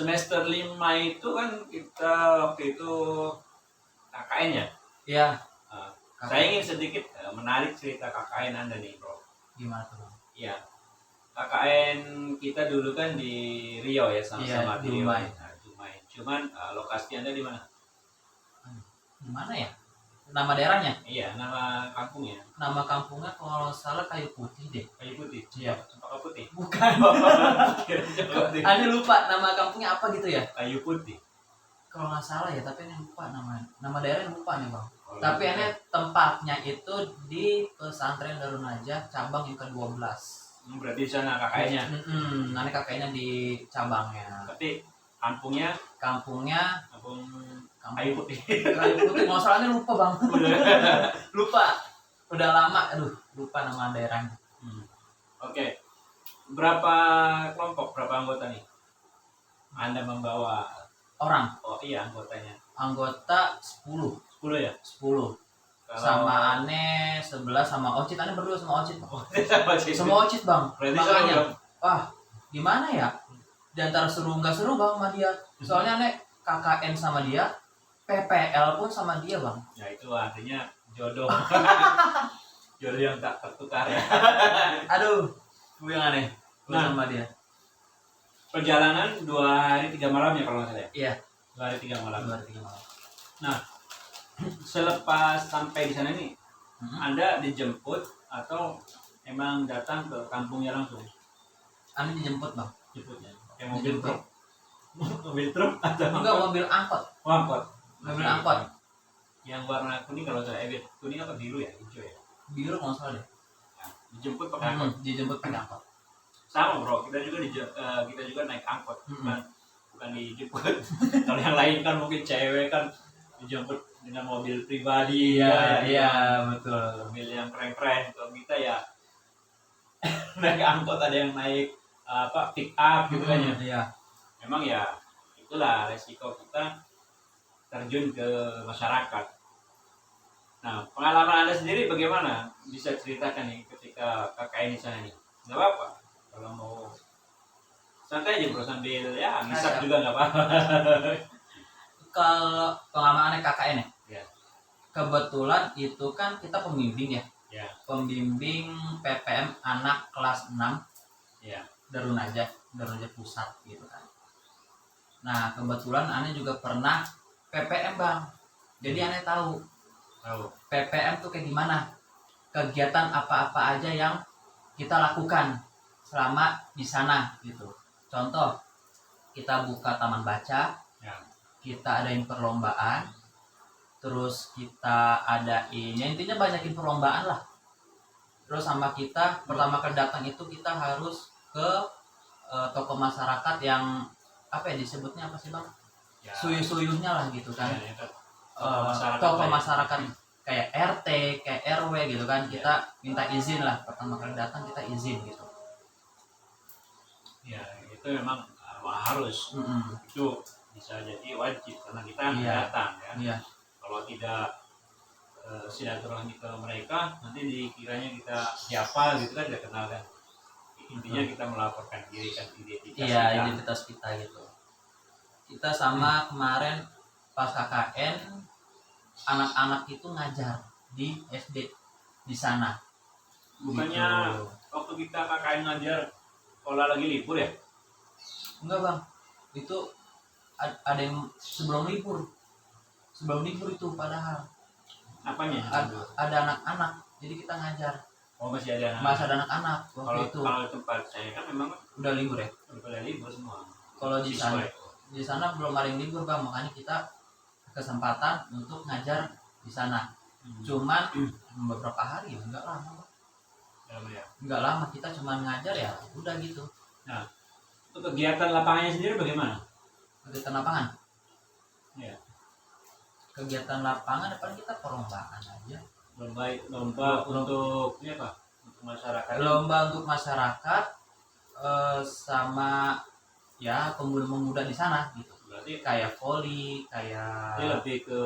semester 5 itu kan kita waktu itu KKN ya. Iya. Saya ingin sedikit menarik cerita KKN Anda nih, Bro. Gimana tuh, Bang? Iya. KKN kita dulu kan di Riau ya, sama-sama Iya, di Riau. Dumai. Nah, Dumai. Cuman lokasi Anda di mana? Di mana ya? Nama daerahnya? Iya, nama kampungnya. Nama kampungnya kalau salah Kayu Putih deh. Kayu Putih. Iya. Cempaka Putih. Bukan. Cempaka Putih. Anda lupa nama kampungnya apa gitu ya? Kayu Putih. Kalau nggak salah ya, tapi ini lupa nama daerahnya lupa nih, Bang. Oh, Tapi iya. ini tempatnya itu di pesantren Darun Najah cabang yang ke-12. Berarti di sana KKN-nya. Nanti kakaknya di cabangnya. Tapi kampungnya Kampung Kayu Putih. Kayu Putih. Masalahnya lupa, Bang. Lupa. Udah lama, lupa nama daerahnya. Oke. Berapa kelompok, berapa anggota nih? Anda membawa Orang. Oh iya, anggotanya. Anggota 10. 10 ya? 10. Sama Ane 11 sama Ocit. Ane berdua sama Ocit, Bang. Sama Ocit, Bang. Berarti Makanya, wah, gimana ya? Di antara seru nggak seru, Bang, sama dia. Soalnya Ane KKN sama dia, PPL pun sama dia, Bang. Ya itu artinya jodoh. Jodoh yang tak tertukar ya. Aduh, gue yang aneh. Gue sama dia. Perjalanan 2 hari 3 malam ya kalau nggak salah ya? Iya. 2 hari 3 malam. 2 hari 3 malam. Nah, selepas sampai di sana nih, Anda dijemput atau emang datang ke kampungnya langsung? Ane dijemput, Bang. Jemputnya. Pakai mobil truk. Mobil truk atau Enggak, mobil angkot. Oh, angkot. Mobil angkot. Yang warna kuning kalau saya kuning apa biru ya? Hijau ya? Biru nggak salah deh. Nah, dijemput pakai angkot. Dijemput pakai angkot. Sama bro, kita juga naik angkot, bukan dijemput. Kalau yang lain kan mungkin cewek kan dijemput dengan mobil pribadi. Iya, betul. Mobil yang keren-keren. Kalau kita ya naik angkot, ada yang naik pick up gitu kan ya. Iya. Memang ya itulah resiko kita terjun ke masyarakat. Nah, pengalaman Anda sendiri bagaimana? Bisa ceritakan nih ketika KKN di sana nih. Nggak apa-apa. Kalau mau santai aja bro, sambil ya ngisap juga nggak apa-apa. Kalau pengalaman KKN Ya. Kebetulan itu kan kita pembimbing ya. Ya. Pembimbing PPM anak kelas 6. Ya. Darun Najah pusat gitu kan. Nah, kebetulan Ane juga pernah PPM, Bang. Jadi Ane tahu PPM tuh kayak gimana. Kegiatan apa-apa aja yang kita lakukan selama di sana gitu. Contoh, kita buka taman baca, Ya. kita adain perlombaan, terus kita adain, ya intinya banyakin perlombaan lah. Terus sama kita pertama kali datang itu kita harus ke toko masyarakat yang apa ya disebutnya apa sih, Bang? Ya. Suyuh-suyuhnya lah gitu kan. Ya, Toko masyarakat kayak RT, kayak RW gitu kan. Kita minta izin lah, pertama kali datang kita izin gitu. Ya, itu memang harus. Itu bisa jadi wajib karena kita datang ya. Iya. Kalau tidak silaturahmi ke mereka, nanti dikiranya kita siapa gitu kan, tidak kenal kan. Intinya kita melaporkan diri kan, identitas kita gitu. Kita sama kemarin pas KKN anak-anak itu ngajar di SD di sana. Bukannya gitu. Waktu kita KKN ngajar sekolah lagi libur ya? Enggak, Bang. Itu ada yang sebelum libur. Sebelum libur itu padahal. Apanya? Ada anak-anak. Jadi kita ngajar. Oh, masih ada anak. Masih ada anak-anak waktu itu. Kalau tempat saya kan memang udah libur ya? Udah libur semua. Kalau di sana belum ada yang libur, Bang. Makanya kita kesempatan untuk ngajar di sana. Cuman beberapa hari ya, enggak lama. Enggak lama, kita cuman ngajar ya, udah gitu. Nah, untuk kegiatan lapangannya sendiri bagaimana? Kegiatan lapangan? Ya. Kegiatan lapangan depan kita perlombaan aja. Lomba untuk ini apa? Untuk masyarakat. Lomba untuk masyarakat sama ya pemuda-pemuda di sana gitu. Berarti kayak voli, kayak ini lebih ke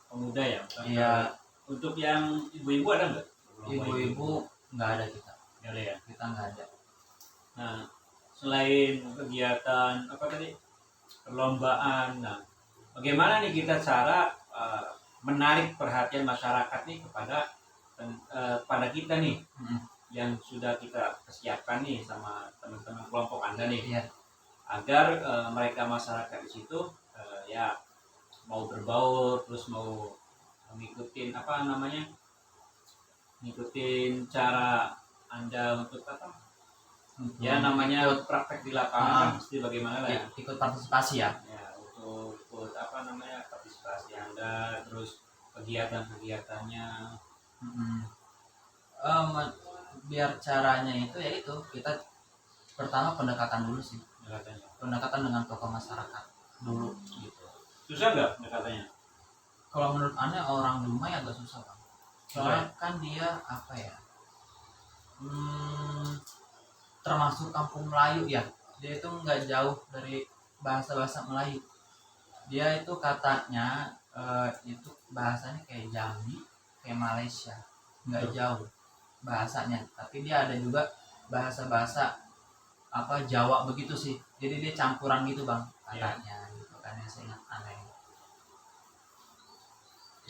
pemuda ya? Iya. Untuk yang ibu-ibu ada nggak? Ibu-ibu nggak ada kita. Nggak ada ya? Kita nggak ada. Nah, selain kegiatan apa tadi? perlombaan. Nah, bagaimana nih kita cara menarik perhatian masyarakat nih pada kita nih Mm. yang sudah kita persiapkan nih sama teman-teman kelompok Anda nih, Iya. agar mereka masyarakat di situ ya mau berbaur, terus mau ngikutin apa namanya, ngikutin cara Anda untuk apa ya namanya ikut, praktek di lapangan kan mesti bagaimana lah ya, ikut partisipasi ya. ya untuk ikut apa namanya partisipasi Anda, terus kegiatan-kegiatannya. Mm. Em, biar caranya itu ya itu kita pertama pendekatan dulu sih, Katanya pendekatan dengan tokoh masyarakat dulu gitu. susah nggak katanya? Kalau menurut aneh orang Dumai agak susah bang, soalnya kan dia apa ya, termasuk kampung Melayu ya, dia itu nggak jauh dari bahasa-bahasa Melayu. Dia itu katanya itu bahasanya kayak Jambi, kayak Malaysia, nggak jauh bahasanya, tapi dia ada juga bahasa-bahasa apa Jawa begitu sih, jadi dia campuran gitu bang katanya gitu kan yang saya ingat aneh.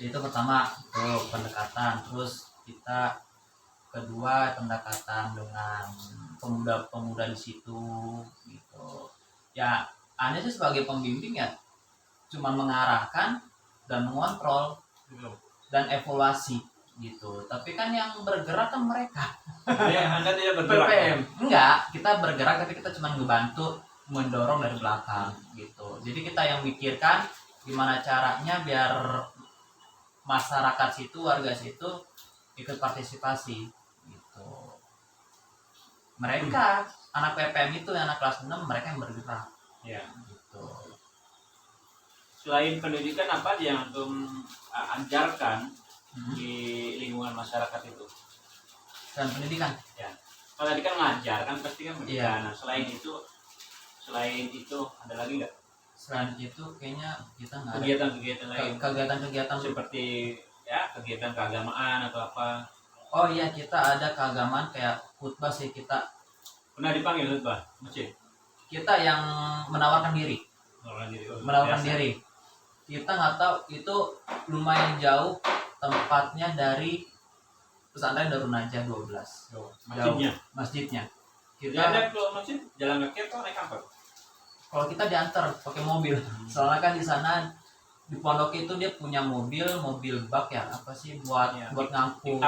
Itu pertama itu pendekatan, terus kita kedua pendekatan dengan pemuda-pemuda di situ gitu ya. Aneh sih sebagai pembimbing ya cuma mengarahkan dan mengontrol dan evaluasi gitu, tapi kan yang bergerak kan mereka. Ya, Anda tidak bergerak. PPM enggak, kita bergerak tapi kita cuma ngebantu mendorong dari belakang gitu. Jadi kita yang mikirkan gimana caranya biar masyarakat situ, warga situ ikut partisipasi gitu. Mereka anak PPM itu anak kelas 6 mereka yang bergerak Ya. gitu. Selain pendidikan apa aja yang antum ajarkan di lingkungan masyarakat itu? Dan pendidikan Ya. Kalau tadi kan ngajar kan pasti kan pendidikan. Iya. Nah, selain itu ada lagi nggak selain itu kayaknya kita nggak ada kegiatan-kegiatan lain kegiatan-kegiatan. seperti ya kegiatan keagamaan atau apa? Oh iya, kita ada keagamaan kayak khutbah sih, kita Pernah dipanggil khutbah masjid? yang menawarkan diri. Menawarkan diri. Kita nggak tahu itu lumayan jauh tempatnya dari pesantren Darun Najah 12. Masjidnya. Masjidnya. Kita Kita ada ke masjid jalan kaki atau naik angkot? kalau kita diantar pakai mobil. Soalnya kan di sana di pondok itu dia punya mobil bak ya, apa sih buat Ya, buat ngangkut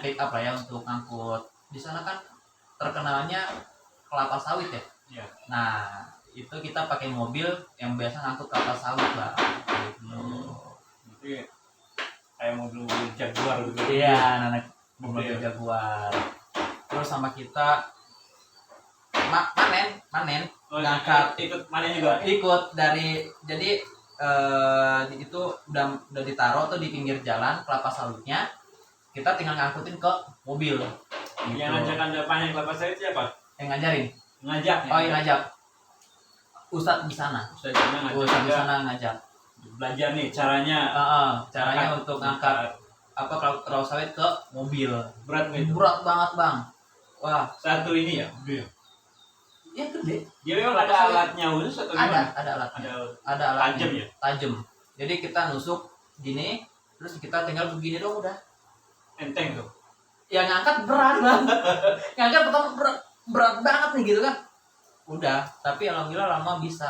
pick up lah ya untuk ngangkut. Di sana kan terkenalnya kelapa sawit ya. Ya. Nah, itu kita pakai mobil yang biasa ngangkut kelapa sawit lah. Gitu. Jadi kayak mobil Jaguar gitu. Iya, anak mobil Mobil. Jaguar. Terus sama kita manen ngangkat ikut mana juga? ikut dari jadi itu udah ditaruh tuh di pinggir jalan kelapa sawitnya, kita tinggal ngangkutin ke mobil gitu. Yang ngajak Anda panen kelapa sawit siapa? Yang ngajarin Ngajak. yang ngajak ustadz di sana. Ustadz ngajak. Ustadz di juga. sana ngajak Belajar nih caranya. caranya untuk ngangkat apa kelapa sawit ke mobil. Berat nggak itu? Berat banget bang. Wah, Satu ini ya. ya gede. Dia memang ada alatnya khusus atau gimana? Ada alatnya. Ada Ada alatnya. tajam ya? Tajam. Jadi kita nusuk gini, terus kita tinggal begini dong udah. Enteng tuh. Yang ngangkat berat bang. Ngangkat pertama berat banget nih gitu kan. Udah, tapi alhamdulillah lama bisa.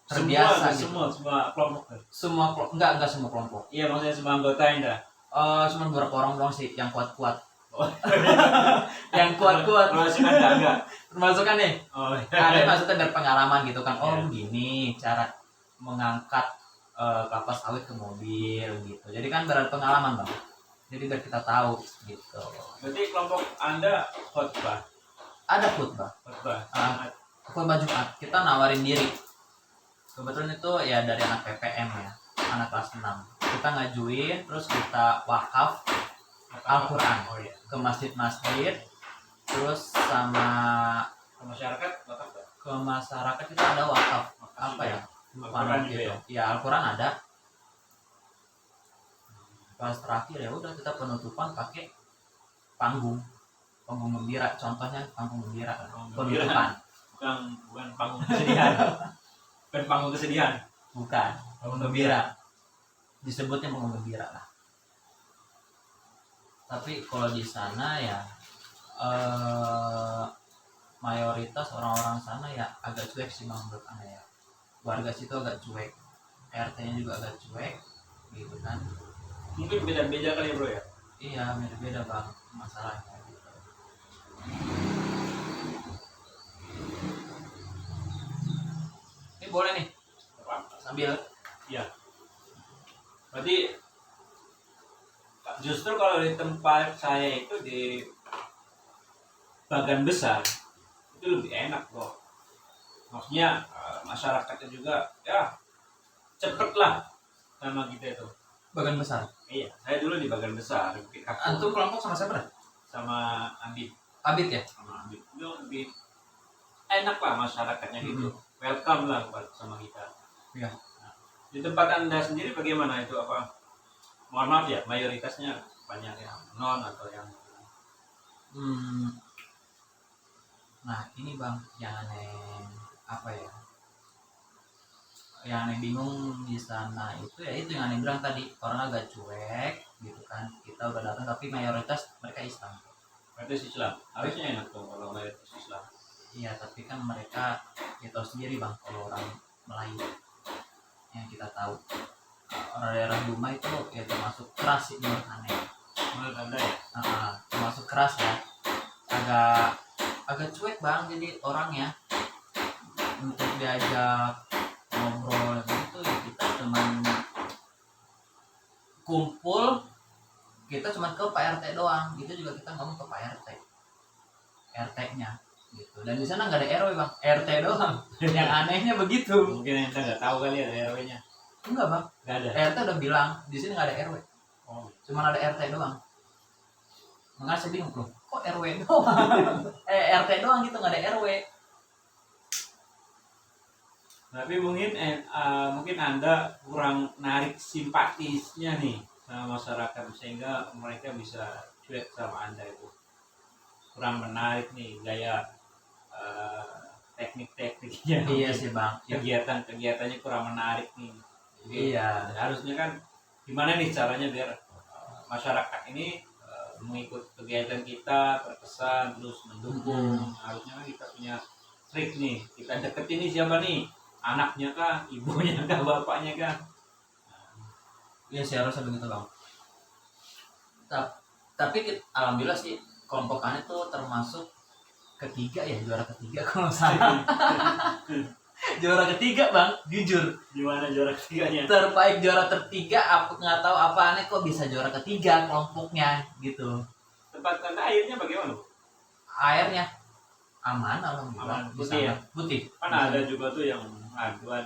Terbiasa semua, gitu. semua kelompok. Semua enggak semua kelompok. Iya, maksudnya semua anggota Anda. Cuma beberapa orang doang sih yang kuat-kuat. Oh. Yang kuat-kuat. Termasuk Anda enggak? Termasuk kan nih. Oh. Ada maksudnya dari pengalaman gitu kan. Oh, Iya. begini cara mengangkat kelapa sawit ke mobil gitu. Jadi kan berarti pengalaman bang. Jadi biar kita tahu gitu. Berarti kelompok Anda khotbah. Ada khutbah. Khutbah Jumat. Kita nawarin diri. Kebetulan itu ya dari anak PPM ya, anak kelas 6. Kita ngajuin, terus kita wakaf Al-Quran Oh iya. ke masjid-masjid, terus sama Ke masyarakat wakaf nggak? ke masyarakat kita ada wakaf apa ya? Lupa Al-Quran gitu. juga ya? Ya Al-Quran ada. Pas terakhir ya udah kita penutupan pakai panggung gembira, contohnya panggung gembira. Panggung gembira. Penutupan. Bukan panggung kesedihan. Bukan panggung kesedihan. bukan, panggung gembira, disebutnya panggung gembira lah. Tapi kalau di sana ya mayoritas orang-orang sana ya agak cuek sih bang menurut aneh ya. Warga situ agak cuek, RT-nya juga agak cuek gitu kan. Mungkin beda-beda kali ya bro ya. Iya, beda-beda bang masalahnya gitu. Ini boleh nih sambil Iya. Berarti justru kalau di tempat saya itu di bagian besar itu lebih enak bro. Maksudnya masyarakatnya juga ya cepet lah sama kita itu. bagian besar. Iya, saya dulu di bagian besar. Antum kelompok sama siapa dah? Sama Abid, Abid ya? sama Abid itu lebih enak lah masyarakatnya gitu. Welcome lah buat sama kita. Iya. Nah, di tempat anda sendiri bagaimana itu apa? Mohon maaf ya, mayoritasnya banyak yang non atau yang Nah ini bang yang aneh apa ya? Yang aneh bingung di sana itu ya itu yang aneh bilang tadi, orang agak cuek gitu kan. Kita udah datang tapi mayoritas mereka Islam. mayoritas Islam. Harusnya enak tuh kalau mayoritas Islam. Iya tapi kan mereka ya tahu sendiri bang kalau orang Melayu yang kita tahu orang daerah Duma itu ya termasuk keras sih menurut aneh. Menurut anda ya? Termasuk keras ya, agak cuek bang, jadi orangnya untuk diajak ngobrol gitu ya kita cuman kumpul, kita cuman ke Pak RT doang gitu, juga kita ngomong ke Pak RT-nya gitu. Dan di sana nggak ada RW bang, RT doang. Yang anehnya begitu. Mungkin anda nggak tahu kali ada RW-nya. Enggak bang, Nggak ada. RT udah bilang di sini nggak ada RW, Oh. cuman ada RT doang. Makanya saya bingung loh, kok RW doang? RT doang gitu, nggak ada RW. Tapi mungkin mungkin anda kurang narik simpatisnya nih sama masyarakat sehingga mereka bisa cuek sama anda itu. Kurang menarik nih gaya teknik-tekniknya. Iya sih bang. Kegiatan-kegiatannya kurang menarik nih. Jadi, Iya. harusnya kan gimana nih caranya biar masyarakat ini mengikut kegiatan kita, terkesan terus mendukung. Harusnya kan kita punya trik nih, kita deketin nih siapa nih, anaknya kah, ibunya kah, bapaknya kah. Iya sih harusnya begitu bang. Tapi alhamdulillah sih kelompok aneh tuh termasuk ketiga ya, juara ketiga kalau nggak salah. Juara ketiga bang, jujur. Gimana juara ketiganya? Terbaik juara tertiga, aku nggak tahu apa aneh kok bisa juara ketiga kelompoknya gitu. Tempat anda airnya bagaimana? Airnya aman alhamdulillah. Aman, putih ya? Putih. Kan ada juga tuh yang aduan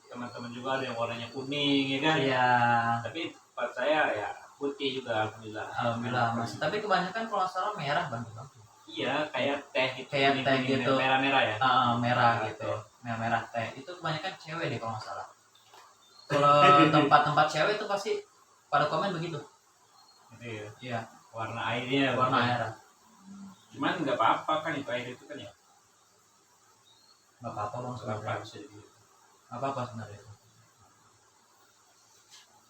teman-teman juga ada yang warnanya kuning ya kan? Iya. Tapi tempat saya ya putih juga alhamdulillah. Alhamdulillah masih. Tapi kebanyakan kalau nggak salah merah bang. Iya, kayak teh gitu. Kayak teh kuning-kuning, gitu. Merah-merah ya? Merah gitu. Merah teh. Itu kebanyakan cewek deh kalau nggak salah. Kalau tempat-tempat cewek itu pasti pada komen begitu. Gitu ya. Iya. Warna airnya. Warna airnya. Cuman nggak apa-apa kan itu air itu kan ya. Nggak apa-apa bang Nggak apa-apa sebenarnya. bisa dibilang. Nggak apa-apa sebenarnya.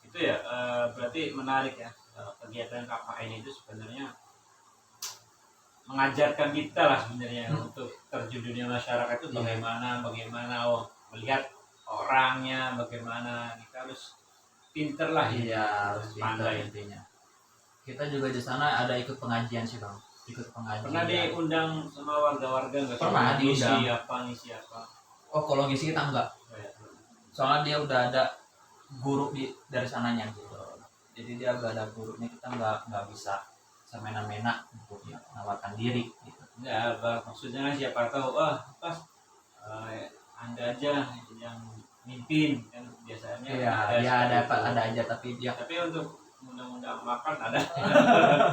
Itu ya berarti menarik ya kegiatan KKN itu sebenarnya mengajarkan kita lah sebenarnya untuk terjun dunia masyarakat itu bagaimana melihat orangnya, bagaimana kita harus pinter lah. Iya harus pandai intinya. Kita juga di sana ada ikut pengajian sih bang. Ikut pengajian. Pernah diundang sama warga-warga nggak? Pernah diundang. Ngisi apa? Oh kalau ngisi kita enggak. Soalnya dia udah ada guru dari sananya gitu. Jadi dia udah ada gurunya, kita nggak bisa semena-mena untuk menawarkan diri gitu. Ya, maksudnya kan siapa tahu, pas anda aja yang mimpin kan biasanya. Iya, ada aja tapi dia. Tapi untuk undang-undang makan ada,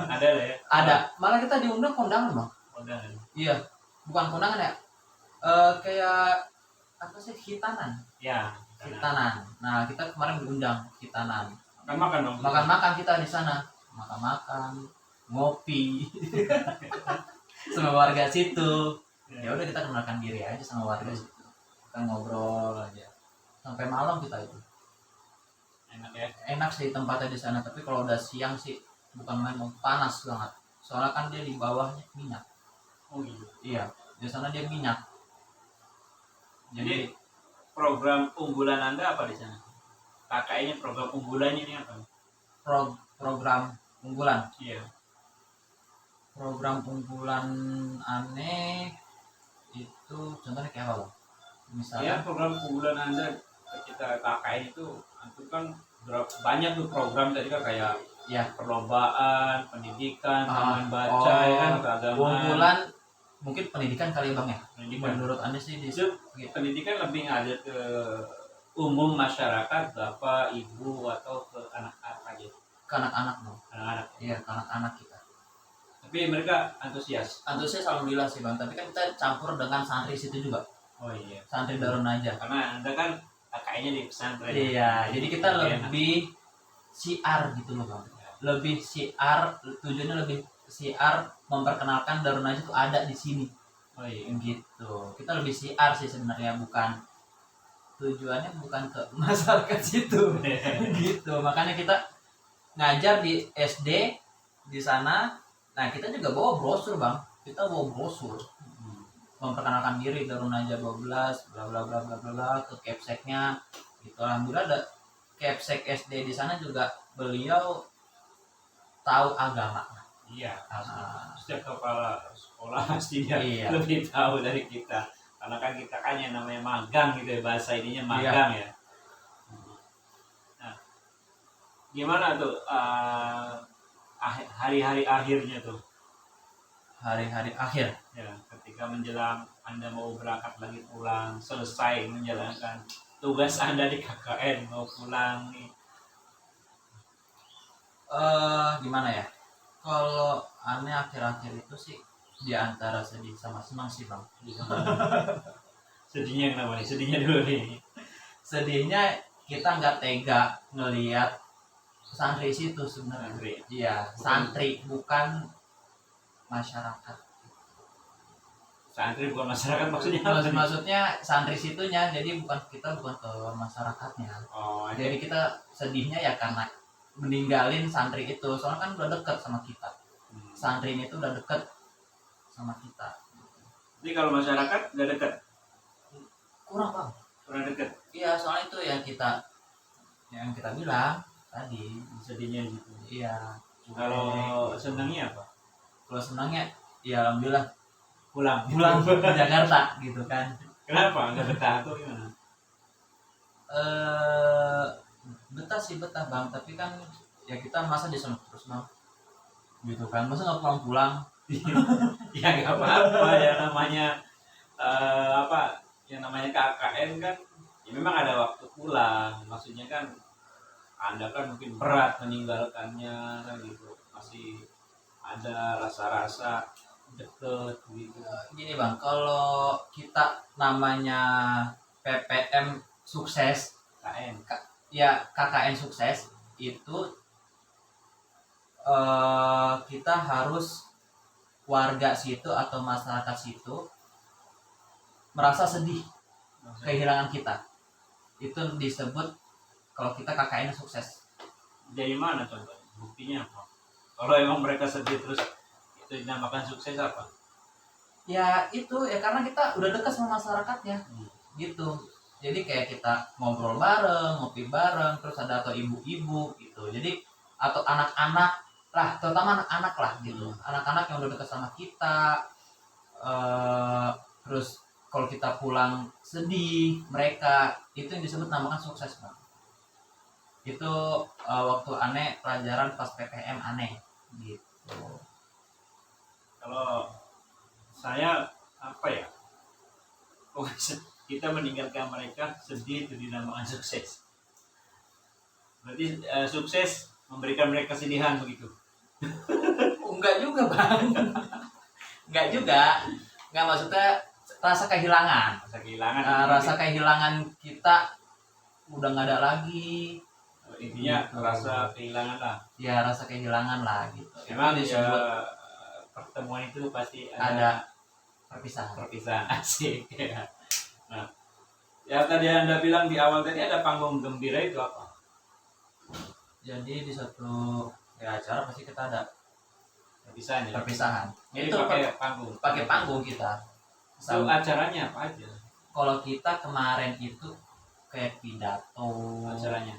ada lah ya. Ada, malah kita diundang kondangan bang. Kondangan. Iya, bukan kondangan ya. Kayak apa sih, hitanan. Ya. Hitanan. Nah kita kemarin diundang hitanan. Makan dong. Makan kita di sana. Makan, ngopi sama warga situ. Ya udah kita kenalkan diri aja sama warga situ. Kita ngobrol aja. sampai malam kita itu. Enak ya. Enak sih tempatnya di sana, tapi kalau udah siang sih bukan main, panas banget. Soalnya kan dia di bawahnya minyak. Oh gitu. Iya, di sana dia minyak. Jadi program unggulan Anda apa di sana? KKN-nya program unggulannya ini apa? Program unggulan. Iya. Program unggulan aneh itu contohnya kayak apa, Bang? Ya, Misalnya program unggulan Anda ketika KKN itu kan banyak tuh program tadi kan, kayak ya perlombaan, pendidikan, taman baca, ya kan, keagamaan. unggulan mungkin pendidikan kali ya, Bang ya. Pendidikan. Menurut Anda sih di Itu pendidikan lebih ngalir ke umum masyarakat, bapak, ibu, atau ke anak-anak aja? ke anak-anak dong. Anak-anak. Iya, ke anak-anak kita. Tapi mereka antusias. Antusias alhamdulillah sih, Bang. Tapi kan kita campur dengan santri situ juga. Oh iya. Santri Darun Najah. Karena Anda kan KKN-nya di pesantren. Iya, jadi kita Lebih lebih siar gitu loh, Bang. Lebih siar, tujuannya lebih siar memperkenalkan Darun Najah itu ada di sini. Oh iya. Gitu. Kita lebih siar sih sebenarnya, bukan tujuannya bukan ke masyarakat situ. Gitu. Makanya kita ngajar di SD di sana. Nah, kita juga bawa brosur, Bang. Kita bawa brosur memperkenalkan diri Darun Najah 12 bla bla bla bla bla ke Kepseknya. Gitu. Alhamdulillah ada Kepsek SD di sana juga, beliau tahu agama. Iya, setiap kepala sekolah pasti dia Iya. lebih tahu dari kita. Karena kan kita kan yang namanya magang gitu ya, bahasa ininya magang ya. Nah, gimana tuh hari-hari akhirnya tuh? Hari-hari akhir. Ya, ketika menjelang Anda mau berangkat lagi pulang, selesai menjalankan tugas Anda di KKN, mau pulang nih. Gimana ya? Kalau aneh akhir-akhir itu sih di antara sedih sama senang sih, Bang. Sedihnya kenapa nih? Sedihnya dulu nih. Sedihnya kita nggak tega ngelihat santri situ sebenarnya. Santri. Iya, santri bukan masyarakat. Santri bukan masyarakat maksudnya apa nih? Maksudnya santri situnya, jadi bukan ke masyarakatnya. Oh, Jadi kita sedihnya ya karena meninggalin santri itu, soalnya kan udah deket sama kita. Santri ini tuh udah deket sama kita. Jadi kalau masyarakat udah dekat? Kurang, Bang. Kurang dekat? Iya, soalnya itu yang kita bilang tadi. Sedihnya gitu. Iya. Kalau senangnya apa? Kalau senangnya ya alhamdulillah Pulang ke Jakarta gitu kan. Kenapa? Nggak betah atau gimana? Betah sih, betah, Bang, tapi kan ya kita masa di sana terus, Bang, gitu kan, masa nggak pulang-pulang. Ya nggak apa-apa ya, namanya yang namanya KKN kan ya memang ada waktu pulang. Maksudnya kan Anda kan mungkin berat meninggalkannya kan gitu, masih ada rasa-rasa deket gitu. Gini, Bang, kalau kita namanya PPM sukses, KKN ya KKN sukses itu kita harus warga situ atau masyarakat situ merasa sedih kehilangan kita. Itu disebut kalau kita KKN sukses. Dari mana contohnya? Buktinya apa? Kalau emang mereka sedih terus itu dinamakan sukses apa? Ya itu ya karena kita udah dekat sama masyarakatnya. Gitu. Jadi kayak kita ngobrol bareng, ngopi bareng, terus ada atau ibu-ibu gitu. Jadi atau anak-anak lah, terutama anak-anak lah gitu. Anak-anak yang udah dekat sama kita. Terus kalau kita pulang sedih, mereka itu yang disebut namakan sukses, Bang. Itu waktu aneh pelajaran pas PPM aneh gitu. Kalau saya apa ya? Kita meninggalkan mereka sedih itu dinamakan sukses. Berarti sukses memberikan mereka kesedihan begitu? Enggak juga, Bang. Enggak juga. Enggak, maksudnya rasa kehilangan. Rasa kehilangan kita udah nggak ada lagi. Intinya gitu. Rasa kehilangan lah. Ya, rasa kehilangan lah gitu. Memang disebut pertemuan itu pasti ada perpisahan. Asik ya. Nah, Ya tadi Anda bilang di awal tadi ada panggung gembira itu apa? Jadi di satu ya acara pasti kita ada Perpisahan ya. perpisahan. Jadi Itu pakai panggung kita. So, acaranya apa aja? Kalau kita kemarin itu kayak pidato Acaranya.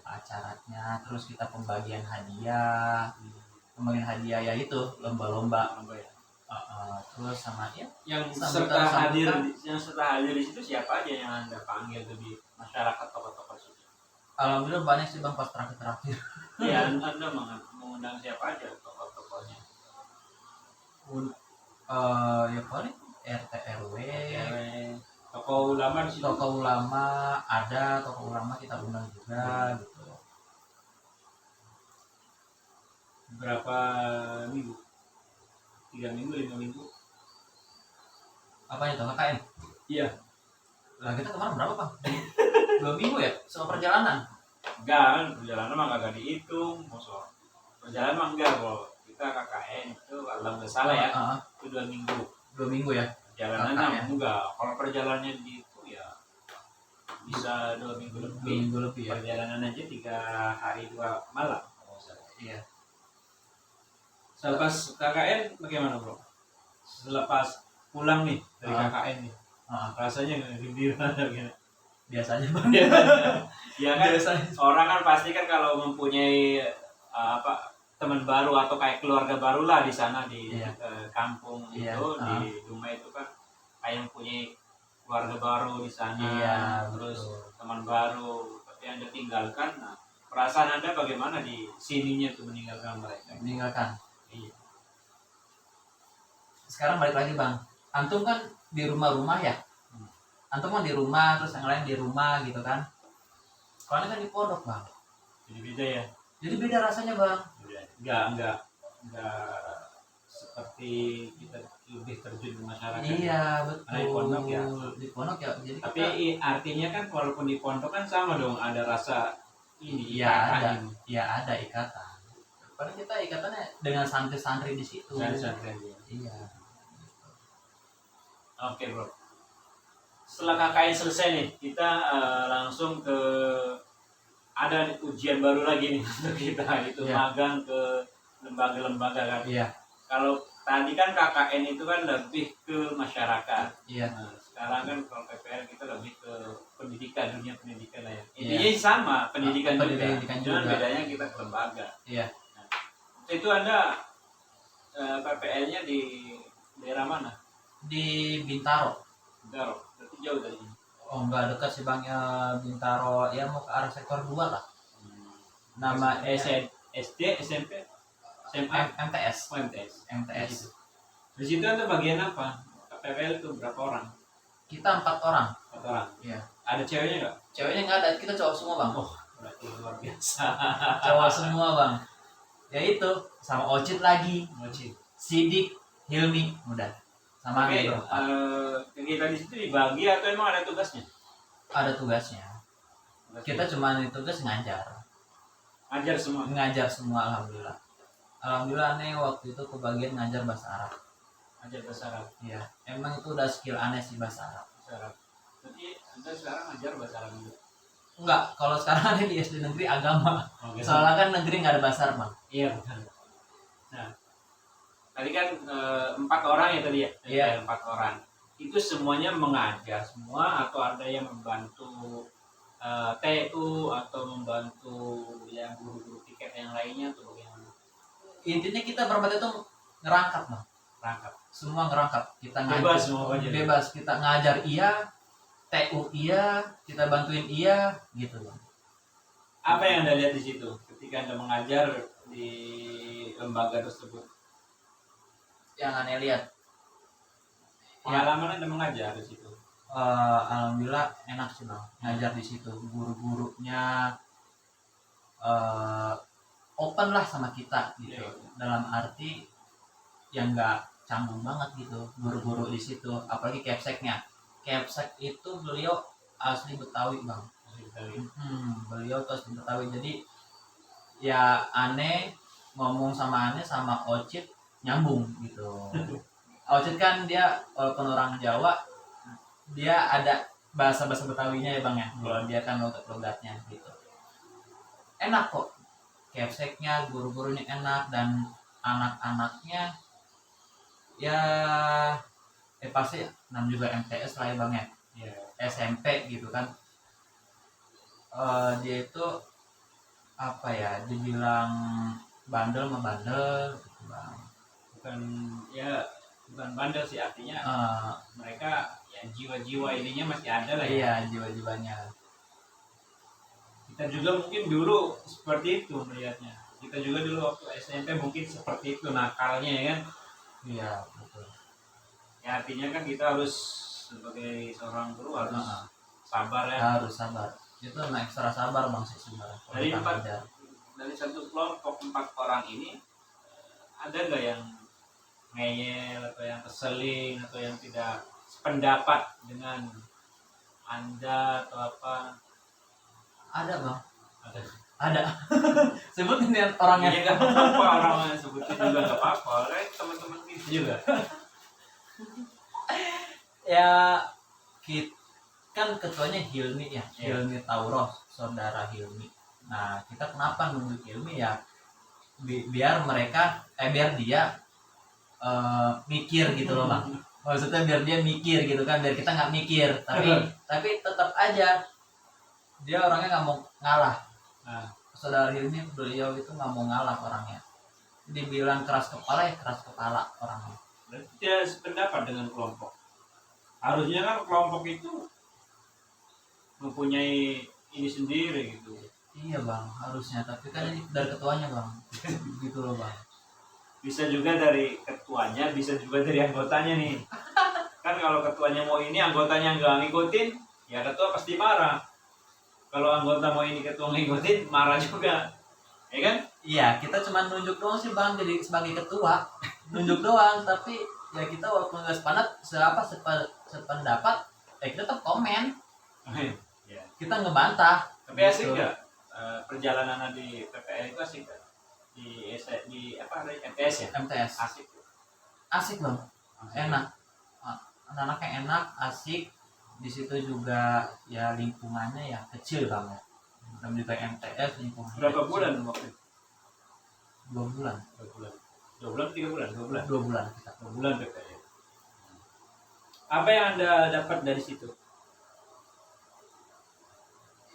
terus kita pembagian hadiah ya itu lomba-lomba. Lomba ya. Terus sama ya Yang sambutan. serta hadir di situ siapa aja yang Anda panggil tuh di masyarakat tokoh-tokoh situ? Alhamdulillah banyak sih bang pas terakhir. Iya, Anda mengundang siapa aja tokoh-tokohnya? Ya paling RT RW, Tokoh ulama di situ. tokoh ulama ada, tokoh ulama kita undang juga gitu. Berapa minggu? 3 minggu, 5 minggu? Apa itu KKN? Iya. Lah kita kemarin berapa bang? 2 minggu ya sama perjalanan. Enggak, kan perjalanan mah kagak dihitung. Maksud perjalanan mah enggak, kalau kita KKN itu kalau nggak salah ya, itu 2 minggu. 2 minggu ya. Perjalanannya enggak. Kalau perjalanannya itu ya bisa 2 minggu 2 lebih. minggu lebih ya. Perjalanan aja 3 hari 2 malam. Iya. Selepas KKN bagaimana bro? Selepas pulang nih dari KKN nih, rasanya gembira gitu. Biasanya bang. Ya kan, Biasanya. orang kan pasti kan kalau mempunyai teman baru atau kayak keluarga baru lah di sana di kampung Iya. itu di rumah itu kan kayak yang punya keluarga baru di sana, terus teman baru tapi Anda tinggalkan. Nah, perasaan Anda bagaimana di sininya tuh meninggalkan mereka? Meninggalkan. Iya. Sekarang balik lagi bang. Antum kan di rumah-rumah ya. Antum kan di rumah, terus yang lain di rumah gitu kan. Kalau ini kan di pondok bang. Jadi beda ya. Jadi beda rasanya bang. Enggak seperti kita lebih terjun ke masyarakat. Iya betul. Di pondok ya. Di pondok ya. Jadi tapi artinya kan walaupun di pondok kan sama dong, ada rasa ini. Iya ada ikatan. Padahal kita ikatannya dengan santri-santri di situ. Santri. Iya. Oke bro. Setelah KKN selesai nih, kita langsung ke ada ujian baru lagi nih untuk kita, itu magang ke lembaga-lembaga kan. Iya. Kalau tadi kan KKN itu kan lebih ke masyarakat. Iya. Nah, sekarang kan kalau PPL kita lebih ke pendidikan, dunia pendidikan lah ya. Intinya sama, pendidikan juga. Cuman bedanya kita ke lembaga. Iya. Nah, itu Anda PPL-nya di daerah mana? Di Bintaro. Bintaro. Berarti jauh dari ini. Oh enggak dekat sih bang, ya Bintaro ya mau ke arah sektor 2 lah. Nama SD, SMP, SMA, MTS. MTS. Di situ ada bagian apa? PPL itu berapa orang? Kita 4 orang. 4 orang. Iya. Ada ceweknya nggak? Ceweknya nggak ada, kita cowok semua bang. Oh, berarti luar biasa. Cowok semua bang. Ya itu sama Ocit lagi. Sidik, Hilmi, udah. Sama Oke, bro. kegiatan di situ dibagi atau emang ada tugasnya? Ada tugasnya. Kita cuma tugas ngajar. Ngajar semua alhamdulillah. Alhamdulillah aneh waktu itu kebagian ngajar bahasa Arab. Ngajar bahasa Arab. Iya, emang itu udah skill aneh sih bahasa Arab. Jadi Anda sekarang ngajar bahasa Arab juga? Enggak, kalau sekarang aneh di SD negeri agama. Soalnya kan negeri nggak ada bahasa Arab bang. Iya betul. Nah, tadi kan 4 orang ya tadi ya? Iya. 4 orang. Itu semuanya mengajar semua atau ada yang membantu TU atau membantu yang guru-guru tiket yang lainnya atau bagaimana? Intinya kita berempat itu ngerangkap bang. Semua ngerangkap. Kita ngajar. Bebas semua aja. Bebas. Kita ngajar iya, TU iya, kita bantuin iya, gitu bang. Apa yang Anda lihat di situ ketika Anda mengajar di lembaga tersebut? Yang aneh lihat. Pengalaman Anda mengajar di situ? Alhamdulillah enak sih bang, ngajar di situ. Guru-gurunya open lah sama kita gitu. Dalam arti yang nggak canggung banget gitu guru-guru di situ. Apalagi Kepseknya. Kepsek itu beliau asli Betawi bang. Beliau tuh asli Betawi. Jadi ya aneh ngomong sama aneh sama Ocit nyambung gitu. Ocit kan dia walaupun orang Jawa, dia ada bahasa Betawinya ya bang ya. Kalau dia kan logatnya gitu. Enak kok. Kepseknya, guru-gurunya enak dan anak-anaknya ya pasti nam juga MTS lah ya bang ya. Ya, SMP gitu kan. Dia itu apa ya, dibilang bandel mah bandel gitu bang. bukan ya bukan bandel sih, artinya Eh, mereka ya jiwa-jiwa ininya masih ada lah ya. iya jiwa-jiwanya. Kita juga mungkin dulu seperti itu melihatnya. Kita juga dulu waktu SMP mungkin seperti itu nakalnya ya kan. Iya betul. Ya artinya kan kita harus sebagai seorang guru harus Heeh. sabar ya. Harus sabar. Itu emang ekstra sabar bang sih sebenarnya. Kalau Dari kita empat ngajar. dari satu kelompok 4 orang ini ada nggak yang ngeyel atau yang keselin atau yang tidak sependapat dengan Anda atau apa? Ada bang. Ada. Ada. Sebutin ya orangnya. Ya nggak apa-apa, orang sebutin juga nggak apa-apa. Kan teman-teman kita juga. Ya kan ketuanya Hilmi ya. Iya. Hilmi Tauros, saudara Hilmi. Nah kita kenapa nunggu Hilmi ya? Biar mereka biar dia mikir gitu loh bang. Maksudnya biar dia mikir gitu kan, biar kita nggak mikir, tapi tetap aja dia orangnya nggak mau ngalah. Nah, Saudara Hilmi beliau itu nggak mau ngalah orangnya. Dibilang keras kepala ya keras kepala orangnya. berarti dia sependapat dengan kelompok. Harusnya kan kelompok itu mempunyai ini sendiri gitu. Iya bang, harusnya, tapi kan ini dari ketuanya bang. Gitu loh bang. Bisa juga dari ketuanya, bisa juga dari anggotanya nih. Kan kalau ketuanya mau ini, anggotanya nggak ngikutin, ya ketua pasti marah. Kalau anggota mau ini, ketua ngikutin, marah juga. Ya kan? Iya, kita cuma nunjuk doang sih bang, jadi sebagai ketua nunjuk doang, tapi ya kita walaupun nggak sependapat, kita tetap komen, Ya. kita ngebantah. Tapi asik Gitu. nggak perjalanan di PPL itu asik nggak? Di apa ada MTS ya? MTS Asik. asik bang, Asik. enak, anak-anaknya enak, asik. Di situ juga ya lingkungannya ya kecil bang ya. Dan juga MTS lingkungannya Berapa kecil. bulan waktu itu? 2 bulan, 2 bulan. 2 bulan, 3 bulan, 2 bulan. 2 bulan kita. 2 bulan PPL. Apa yang Anda dapat dari situ?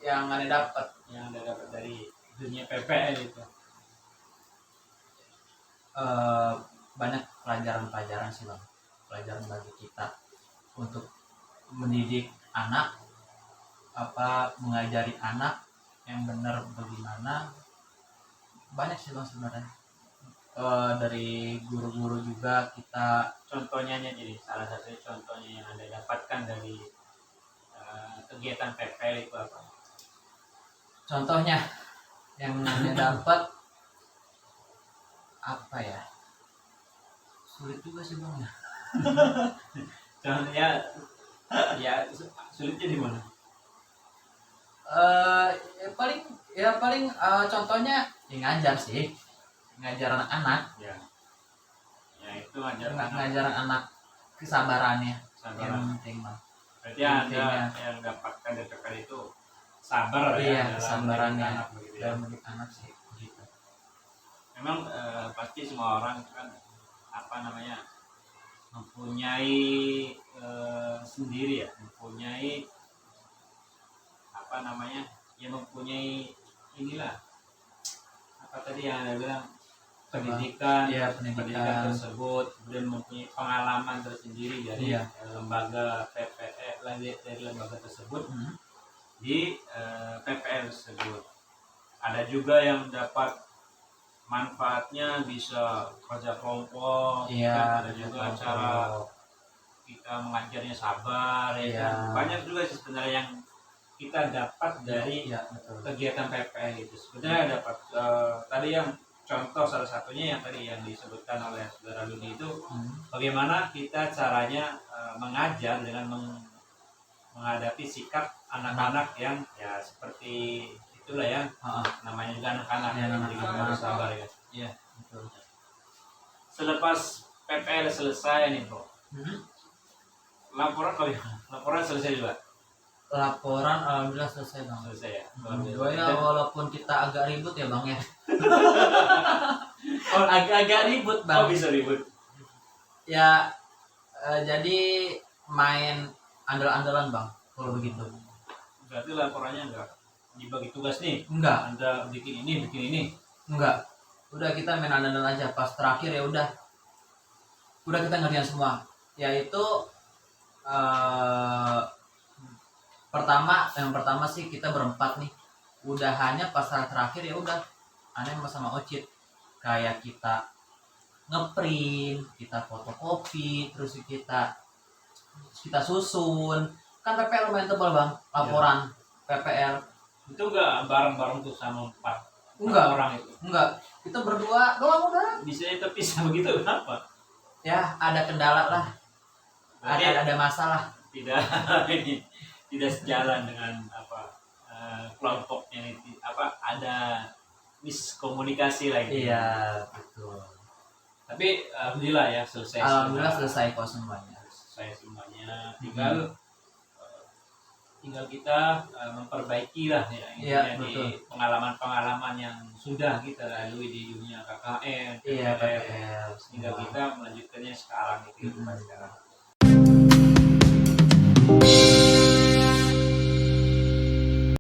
Yang aneh dapat Yang Anda dapat dari dunia PPL itu? banyak pelajaran-pelajaran sih bang, pelajaran bagi kita untuk mendidik anak, mengajari anak yang benar bagaimana. Banyak sih bang sebenarnya. Dari guru-guru juga kita, Contohnya jadi salah satu contohnya yang Anda dapatkan dari kegiatan PPL itu apa? contohnya yang aneh dapat apa ya, sulit juga sih bang ya. Contohnya ya sulitnya di mana? Paling contohnya ya ngajar sih, ngajar anak-anak, Ya. Ya itu ajar anak ngajar anak kesabarannya sabar. yang penting bang. Berarti Anda Intinya. yang dapatkan dari PPL itu sabar Iya, dalam kesabarannya mendidik anak begitu ya. dalam mendidik anak sih gitu. Memang pasti semua orang kan apa namanya mempunyai sendiri ya, mempunyai apa namanya ya, mempunyai inilah apa tadi yang Anda bilang pendidikan, Iya, pendidikan pendidikan. tersebut, kemudian mempunyai pengalaman tersendiri dari Iya. lembaga PPL dari lembaga tersebut Hmm. di PPL tersebut. Ada juga yang dapat manfaatnya bisa kerja kelompok, Iya, kan? Ada juga kelompok. cara kita mengajarnya sabar, ya Iya. kan? Banyak juga sih sebenarnya yang kita dapat dari Iya, betul. kegiatan PPL itu. Sebenarnya dapat tadi yang contoh salah satunya yang tadi yang disebutkan oleh saudara Ludi itu bagaimana kita caranya mengajar dengan menghadapi sikap anak-anak yang ya seperti itulah ya, Heeh. namanya juga anak-anak Ya, jadi anak-anak. kita harus sabar ya. Iya, betul. Selepas PPL selesai nih bro, Hmm. laporan selesai juga. Laporan alhamdulillah selesai bang. Selesai ya. Ya walaupun kita agak ribut ya bang ya. Oh, Agak-agak ribut oh bang. bisa ribut. Ya jadi main andal-andalan bang kalau begitu. Berarti laporannya enggak dibagi tugas nih. Enggak, Anda bikin ini. enggak. Udah kita main andal-andalan aja. Pas terakhir ya udah kita ngerjain semua. Yaitu yang pertama sih kita berempat nih. Udah hanya pas terakhir ya udah aneh sama Ocit kayak kita ngeprint, kita fotokopi, terus kita susun. Kan PPL lumayan tebal bang, laporan PPL. Itu enggak bareng-bareng tuh sama 4 Enggak. orang itu. Enggak, kita berdua doang udah. Bisa terpisah begitu kenapa? Ya ada kendala lah, Berarti ada masalah. tidak tidak sejalan dengan kelompoknya itu ada miskomunikasi lagi. Iya betul. Tapi alhamdulillah ya selesai. Alhamdulillah selesai kok semuanya. Selesai semuanya. Tinggal kita memperbaiki lah ya, Iya, di pengalaman-pengalaman yang sudah kita lalui di dunia KKN, Iya PPL, PPL. sehingga kita melanjutkannya sekarang itu. Sekarang.